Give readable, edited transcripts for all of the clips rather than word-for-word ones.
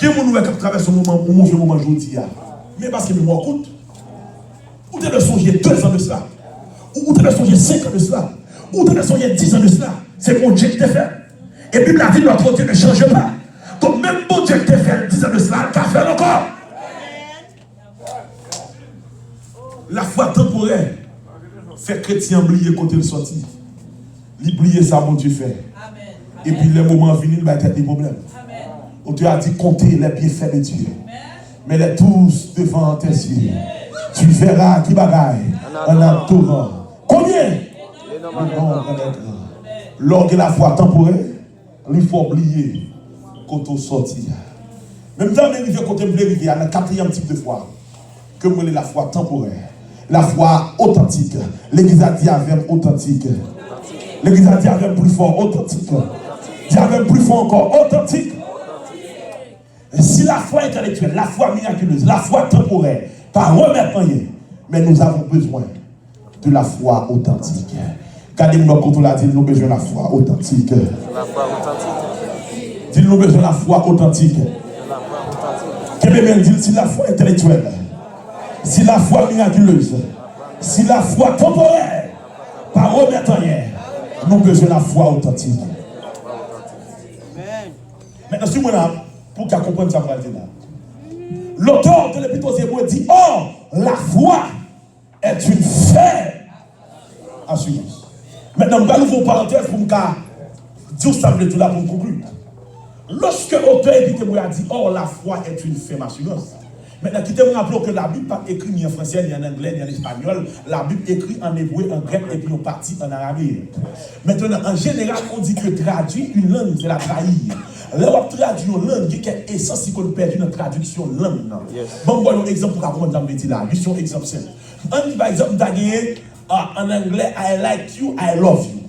Quel monde qui traverse un mauvais moment aujourd'hui? Mais parce que mémoire coûte. Ou tu as songé 2 ans de cela. Ou tu as songé 5 ans de cela. Ou tu as songé 10 ans de cela. C'est mon Dieu qui t'a fait. Et puis la vie de notre Dieu ne change pas. Donc même mon Dieu qui t'a fait 10 ans de cela, il t'a fait encore. La foi temporaire fait chrétien oublier côté le sorti. L'oublier ça, mon Dieu fait. Et puis le moment venu, il va être des problèmes. On te a dit compter les bienfaits de Dieu. Mais les tous devant tes yeux. Tu verras qui bagaille en un torrent. Combien? Lors de la foi temporaire, il faut oublier quand on sortit. Même dans les rivières, quand on arrive, il y a un 4e type de foi. Que moi, la foi temporaire. La foi authentique. L'église a dit avec authentique. L'église a dit avec plus fort authentique. Dit avec plus fort encore authentique. Et si la foi intellectuelle, la foi miraculeuse, la foi temporaire, pas remettre rien, mais nous avons besoin de la foi authentique. Regardez-moi quand on l'a dit, nous avons besoin de la foi authentique. La foi authentique. Dis-nous besoin de la foi authentique. Qu'est-ce dit si la foi intellectuelle, si la foi miraculeuse, si la foi temporaire, pas remettre rien, nous avons besoin de la foi authentique. Maintenant, si vous pour qu'elle comprenne ça, l'auteur de l'Épître aux Hébreux dit: oh, la foi est une ferme assurance. Maintenant, nous allons vous parenthèse pour dire ça tout là pour conclure. Lorsque l'auteur de l'Épître aux Hébreux a dit: oh, la foi est une ferme assurance. Maintenant, quittez-moi rappeler que la Bible n'est pas écrite ni en français, ni en anglais, ni en espagnol. La Bible est écrite en hébreu, en grec et puis en partie en arabe. Maintenant, en général, on dit que traduire une langue, c'est la trahir. Là, on traduit une langue qui est essentielle qu'on perd une traduction langue. Bon, voyons un exemple pour comprendre ce que je dis là. Juste un exemple simple. On dit par exemple, en anglais, I like you, I love you.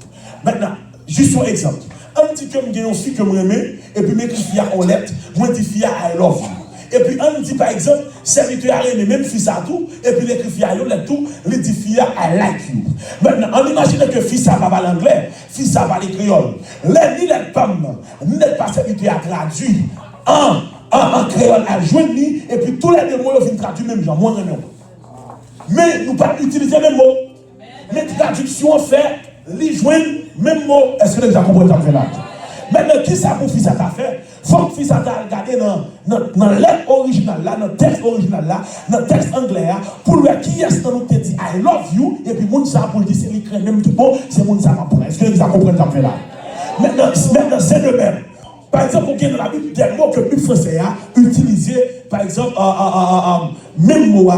Maintenant, juste un exemple. On dit que je suis une fille que je m'aime, et puis je m'écris en lettres, moi je dis I love you. Et puis on dit par exemple, serviteur a aimé même fils à tout, et puis l'écrit fille à tout, les dit fille I like you. Maintenant, on imagine que fils à va parler anglais, fils à parler créole. Les ni les femmes, ni les pas serviteur à traduire en créole à joindre, et puis tous les deux mots viennent traduire même genre, moi non. Mais nous pas utiliser les mots. Mais traduction fait, les joindre même mots. Est-ce que vous avez compris ça là? Maintenant, qui ça pour fils à ta fait? Faut que fils à ta regarder dans lettre originale là, dans le texte original là, dans le texte anglais là, pour lui qui est-ce que nous te dit I love you, et puis moun ça pour le dire c'est l'écrit même tout bon, c'est moun ça va pour. Est-ce que vous avez compris ça là? Maintenant c'est le même. Par exemple, vous avez dans la Bible des mots que le français a utilisé, par exemple, même mot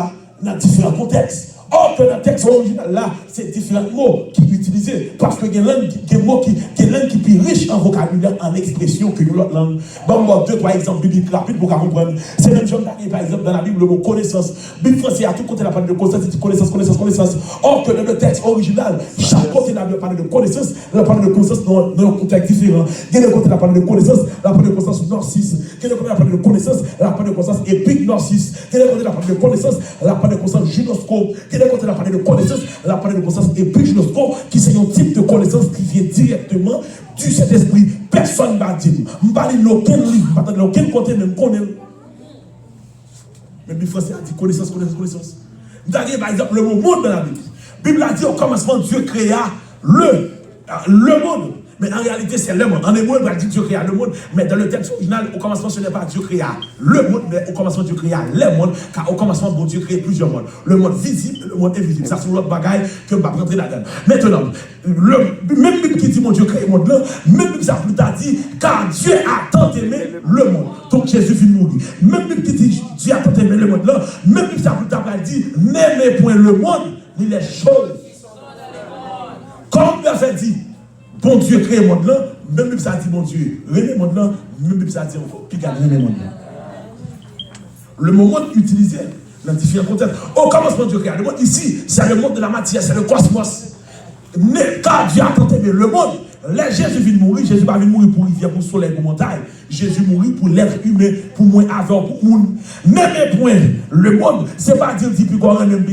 dans différents contextes. Or que dans le texte original là, c'est différents mots qui sont utilisés. Parce que il y a des mots qui sont plus riches en vocabulaire, en expression que l'autre langue. Bon, moi, 2-3 exemples bibliques rapides pour comprendre. C'est même chose par exemple dans la Bible, le mot connaissance. Bible français, à tout côté, la parole de connaissance. Or que dans le texte original, chaque côté, la parole de connaissance, la parole de connaissance dans un contexte différent. Il y a le côté, la parole de connaissance, la parole de connaissance narcisse. Il y a le côté, la parole de connaissance, la parole de connaissance épique narcisse. Il y a le côté, la parole de connaissance, la parole de connaissance gynoscope. Quand on a parlé de connaissance, on a parlé de connaissance épigénoscope, qui c'est un type de connaissance qui vient directement du Saint-Esprit. Personne ne va dire. Je ne parle d'aucun livre, je ne parle d'aucun côté, même connaître. Mais le français a dit connaissance. Vous avez par exemple le mot monde dans la Bible. La Bible a dit au commencement, Dieu créa le monde. Mais en réalité, c'est le monde. En hébreu, il va dire Dieu créa le monde. Mais dans le texte original, au commencement, ce n'est pas Dieu créa le monde, mais au commencement, Dieu créa les mondes. Car au commencement, bon Dieu crée plusieurs mondes. Le monde visible et le monde invisible. Ça, c'est l'autre bagaille que je vais rentrer là-dedans. Maintenant, même Bible qui dit mon Dieu crée le monde là, même Bible ça plus tard dit car Dieu a tant aimé le monde. Donc Jésus vient mourir. Même Bible qui dit Dieu a tant aimé le monde là, même Bible ça plus tard dit n'aimez point le monde ni les choses. Comme le verset dit. Bon Dieu crée le monde là, même si ça dit bon Dieu, remet le monde là, même si ça dit puis garde le monde là. Le moment utilisé dans différents contextes. Au commencement Dieu crée le monde ici, c'est le monde de la matière, c'est le cosmos. Mais quand Dieu a tant aimé le monde, là Jésus vient mourir, Jésus va venir mourir pour rivière, pour soleil, pour montagne. Jésus mourit pour l'être humain, pour moi avant, pour monde. Même point, le monde, c'est pas dire depuis qu'on même